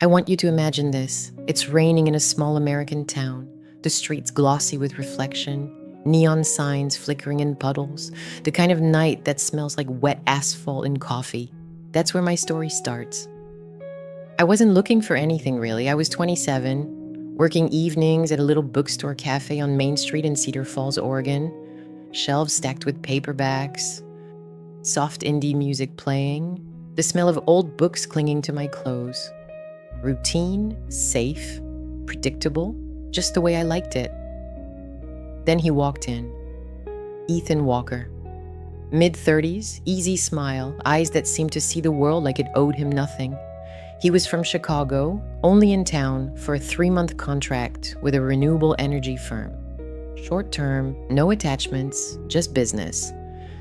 I want you to imagine this. It's raining in a small American town, the streets glossy with reflection, neon signs flickering in puddles, the kind of night that smells like wet asphalt and coffee. That's where my story starts. I wasn't looking for anything really. I was 27, working evenings at a little bookstore cafe on Main Street in Cedar Falls, Oregon. Shelves stacked with paperbacks, soft indie music playing, the smell of old books clinging to my clothes. Routine, safe, predictable, just the way I liked it. Then he walked in. Ethan Walker. Mid-30s, easy smile, eyes that seemed to see the world like it owed him nothing. He was from Chicago, only in town for a 3-month contract with a renewable energy firm. Short term, no attachments, just business.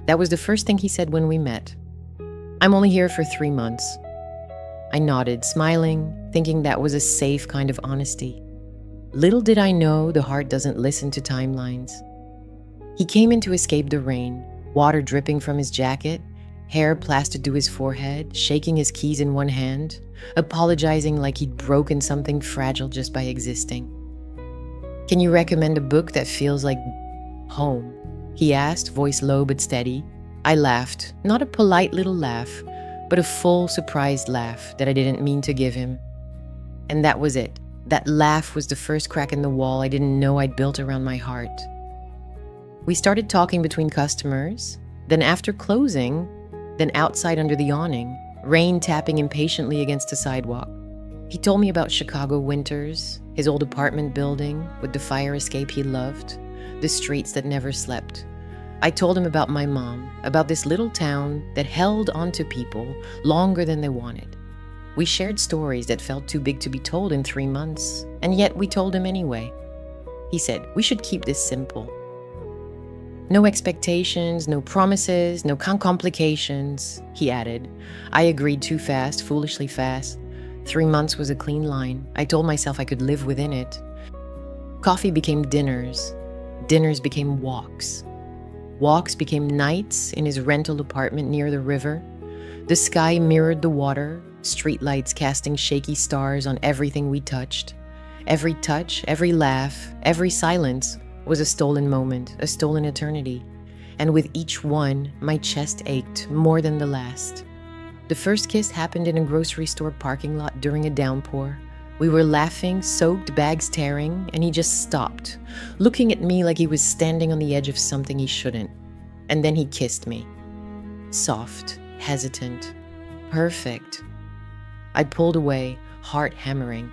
That was the first thing he said when we met. I'm only here for 3 months. I nodded, smiling, thinking that was a safe kind of honesty. Little did I know the heart doesn't listen to timelines. He came in to escape the rain, water dripping from his jacket, hair plastered to his forehead, shaking his keys in one hand, apologizing like he'd broken something fragile just by existing. Can you recommend a book that feels like home? He asked, voice low but steady. I laughed, not a polite little laugh, but a full, surprised laugh that I didn't mean to give him. And that was it. That laugh was the first crack in the wall I didn't know I'd built around my heart. We started talking between customers, then after closing, then outside under the awning, rain tapping impatiently against the sidewalk. He told me about Chicago winters, his old apartment building with the fire escape he loved, the streets that never slept. I told him about my mom, about this little town that held onto people longer than they wanted. We shared stories that felt too big to be told in 3 months, and yet we told him anyway. He said, we should keep this simple. No expectations, no promises, no complications, he added. I agreed too fast, foolishly fast. 3 months was a clean line. I told myself I could live within it. Coffee became dinners. Dinners became walks. Walks became nights in his rental apartment near the river. The sky mirrored the water, streetlights casting shaky stars on everything we touched. Every touch, every laugh, every silence was a stolen moment, a stolen eternity. And with each one, my chest ached more than the last. The first kiss happened in a grocery store parking lot during a downpour. We were laughing, soaked, bags tearing, and he just stopped, looking at me like he was standing on the edge of something he shouldn't. And then he kissed me. Soft, hesitant, perfect. I pulled away, heart hammering.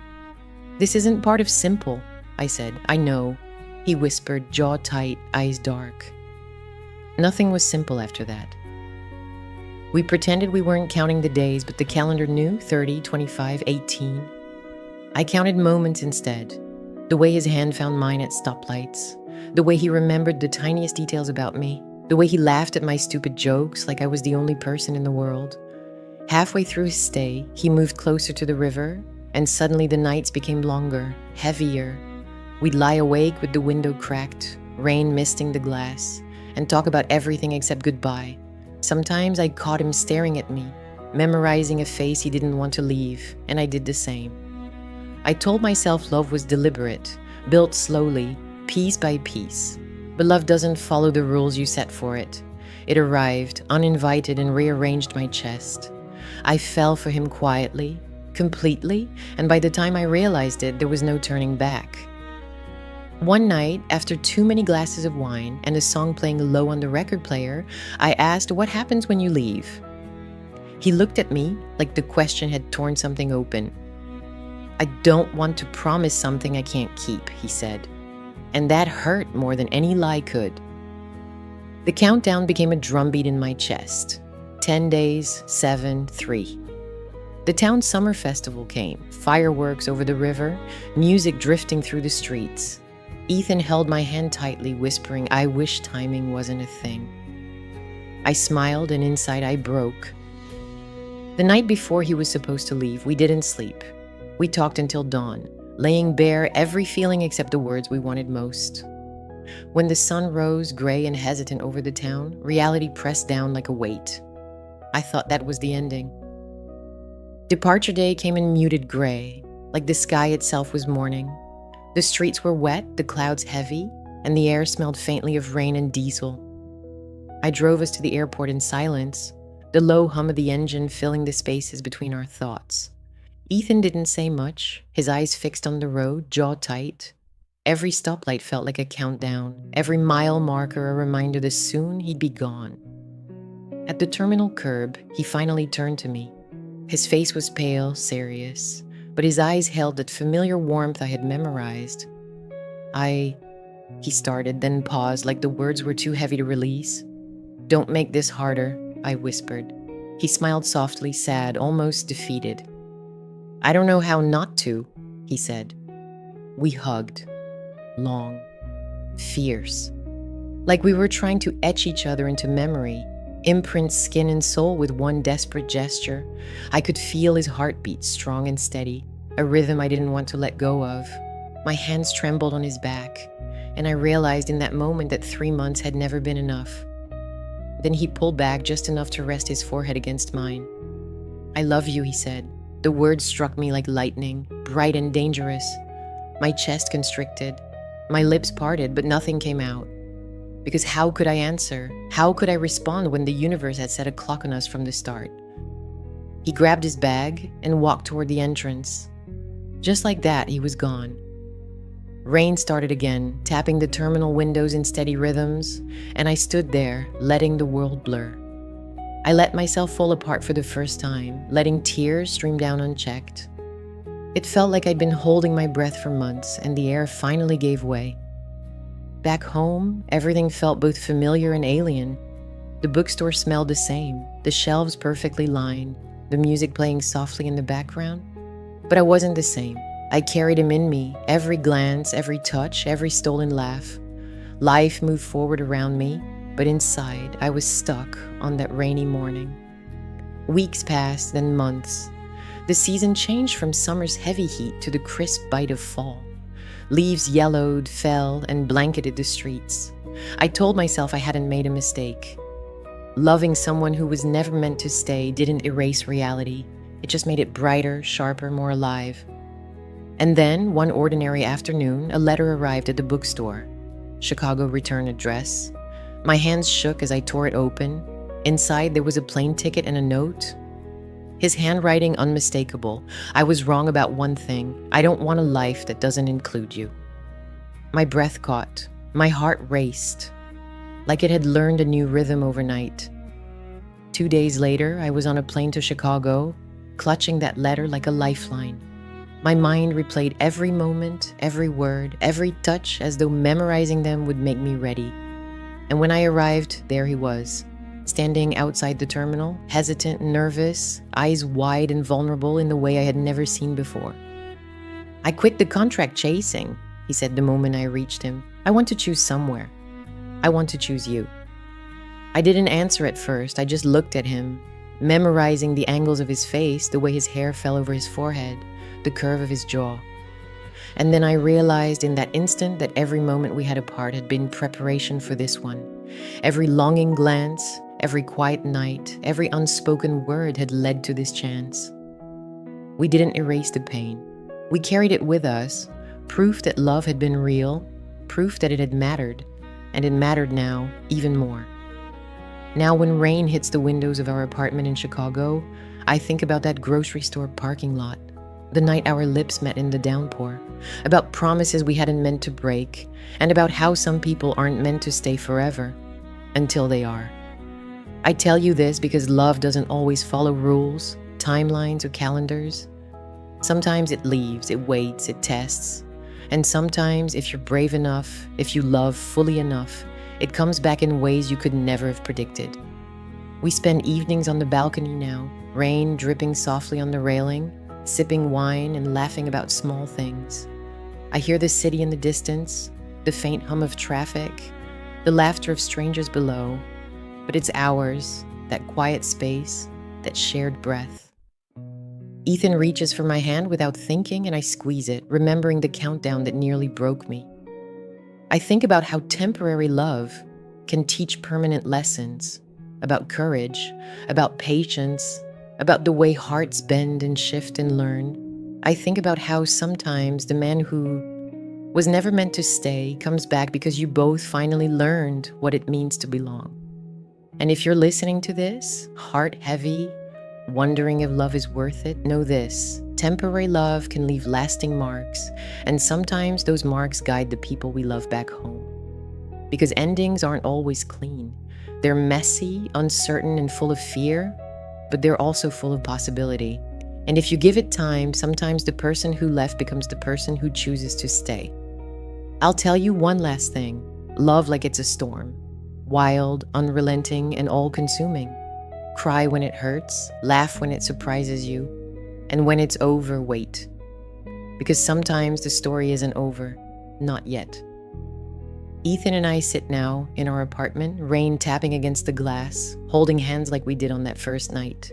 This isn't part of simple, I said. I know. He whispered, jaw tight, eyes dark. Nothing was simple after that. We pretended we weren't counting the days, but the calendar knew 30, 25, 18. I counted moments instead. The way his hand found mine at stoplights. The way he remembered the tiniest details about me. The way he laughed at my stupid jokes like I was the only person in the world. Halfway through his stay, he moved closer to the river, and suddenly the nights became longer, heavier. We'd lie awake with the window cracked, rain misting the glass, and talk about everything except goodbye. Sometimes I caught him staring at me, memorizing a face he didn't want to leave, and I did the same. I told myself love was deliberate, built slowly, piece by piece. But love doesn't follow the rules you set for it. It arrived, uninvited, and rearranged my chest. I fell for him quietly, completely, and by the time I realized it, there was no turning back. One night, after too many glasses of wine and a song playing low on the record player, I asked, what happens when you leave? He looked at me like the question had torn something open. I don't want to promise something I can't keep, he said. And that hurt more than any lie could. The countdown became a drumbeat in my chest. 10 days, 7, 3. The town summer festival came, fireworks over the river, music drifting through the streets. Ethan held my hand tightly, whispering, I wish timing wasn't a thing. I smiled, and inside I broke. The night before he was supposed to leave, we didn't sleep. We talked until dawn, laying bare every feeling except the words we wanted most. When the sun rose, gray and hesitant over the town, reality pressed down like a weight. I thought that was the ending. Departure day came in muted gray, like the sky itself was mourning. The streets were wet, the clouds heavy, and the air smelled faintly of rain and diesel. I drove us to the airport in silence, the low hum of the engine filling the spaces between our thoughts. Ethan didn't say much, his eyes fixed on the road, jaw tight. Every stoplight felt like a countdown, every mile marker a reminder that soon he'd be gone. At the terminal curb, he finally turned to me. His face was pale, serious, but his eyes held that familiar warmth I had memorized. He started, then paused like the words were too heavy to release. "Don't make this harder," I whispered. He smiled softly, sad, almost defeated. "I don't know how not to," he said. We hugged. Long. Fierce. Like we were trying to etch each other into memory, imprint skin and soul with one desperate gesture. I could feel his heartbeat, strong and steady, a rhythm I didn't want to let go of. My hands trembled on his back, and I realized in that moment that 3 months had never been enough. Then he pulled back just enough to rest his forehead against mine. "I love you," he said. The words struck me like lightning, bright and dangerous. My chest constricted. My lips parted, but nothing came out. Because how could I answer? How could I respond when the universe had set a clock on us from the start? He grabbed his bag and walked toward the entrance. Just like that, he was gone. Rain started again, tapping the terminal windows in steady rhythms, and I stood there, letting the world blur. I let myself fall apart for the first time, letting tears stream down unchecked. It felt like I'd been holding my breath for months, and the air finally gave way. Back home, everything felt both familiar and alien. The bookstore smelled the same, the shelves perfectly lined, the music playing softly in the background. But I wasn't the same. I carried him in me, every glance, every touch, every stolen laugh. Life moved forward around me, but inside, I was stuck on that rainy morning. Weeks passed, then months. The season changed from summer's heavy heat to the crisp bite of fall. Leaves yellowed, fell, and blanketed the streets. I told myself I hadn't made a mistake. Loving someone who was never meant to stay didn't erase reality. It just made it brighter, sharper, more alive. And then, one ordinary afternoon, a letter arrived at the bookstore. Chicago return address. My hands shook as I tore it open. Inside, there was a plane ticket and a note. His handwriting unmistakable. I was wrong about one thing. I don't want a life that doesn't include you. My breath caught. My heart raced. Like it had learned a new rhythm overnight. 2 days later, I was on a plane to Chicago, clutching that letter like a lifeline. My mind replayed every moment, every word, every touch, as though memorizing them would make me ready. And when I arrived, there he was, standing outside the terminal, hesitant and nervous, eyes wide and vulnerable in the way I had never seen before. "I quit the contract chasing," he said the moment I reached him. "I want to choose somewhere. I want to choose you." I didn't answer at first. I just looked at him, memorizing the angles of his face, the way his hair fell over his forehead, the curve of his jaw. And then I realized in that instant that every moment we had apart had been preparation for this one. Every longing glance, every quiet night, every unspoken word had led to this chance. We didn't erase the pain. We carried it with us, proof that love had been real, proof that it had mattered, and it mattered now even more. Now when rain hits the windows of our apartment in Chicago, I think about that grocery store parking lot, the night our lips met in the downpour, about promises we hadn't meant to break, and about how some people aren't meant to stay forever, until they are. I tell you this because love doesn't always follow rules, timelines, or calendars. Sometimes it leaves, it waits, it tests. And sometimes, if you're brave enough, if you love fully enough, it comes back in ways you could never have predicted. We spend evenings on the balcony now, rain dripping softly on the railing, sipping wine and laughing about small things. I hear the city in the distance, the faint hum of traffic, the laughter of strangers below, but it's ours, that quiet space, that shared breath. Ethan reaches for my hand without thinking, and I squeeze it, remembering the countdown that nearly broke me. I think about how temporary love can teach permanent lessons, about courage, about patience, about the way hearts bend and shift and learn. I think about how sometimes the man who was never meant to stay comes back because you both finally learned what it means to belong. And if you're listening to this, heart heavy, wondering if love is worth it, know this: temporary love can leave lasting marks, and sometimes those marks guide the people we love back home. Because endings aren't always clean. They're messy, uncertain, and full of fear, but they're also full of possibility. And if you give it time, sometimes the person who left becomes the person who chooses to stay. I'll tell you one last thing: love like it's a storm. Wild, unrelenting, and all-consuming. Cry when it hurts, laugh when it surprises you, and when it's over, wait. Because sometimes the story isn't over, not yet. Ethan and I sit now in our apartment, rain tapping against the glass, holding hands like we did on that first night.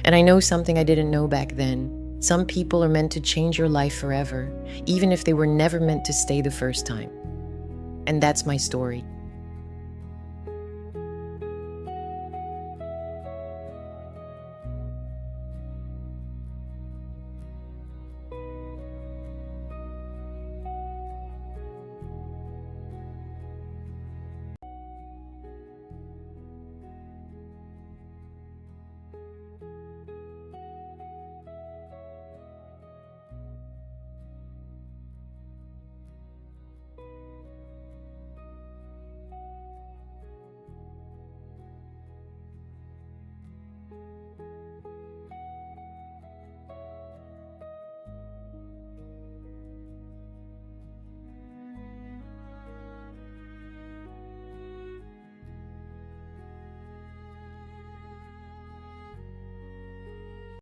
And I know something I didn't know back then. Some people are meant to change your life forever, even if they were never meant to stay the first time. And that's my story.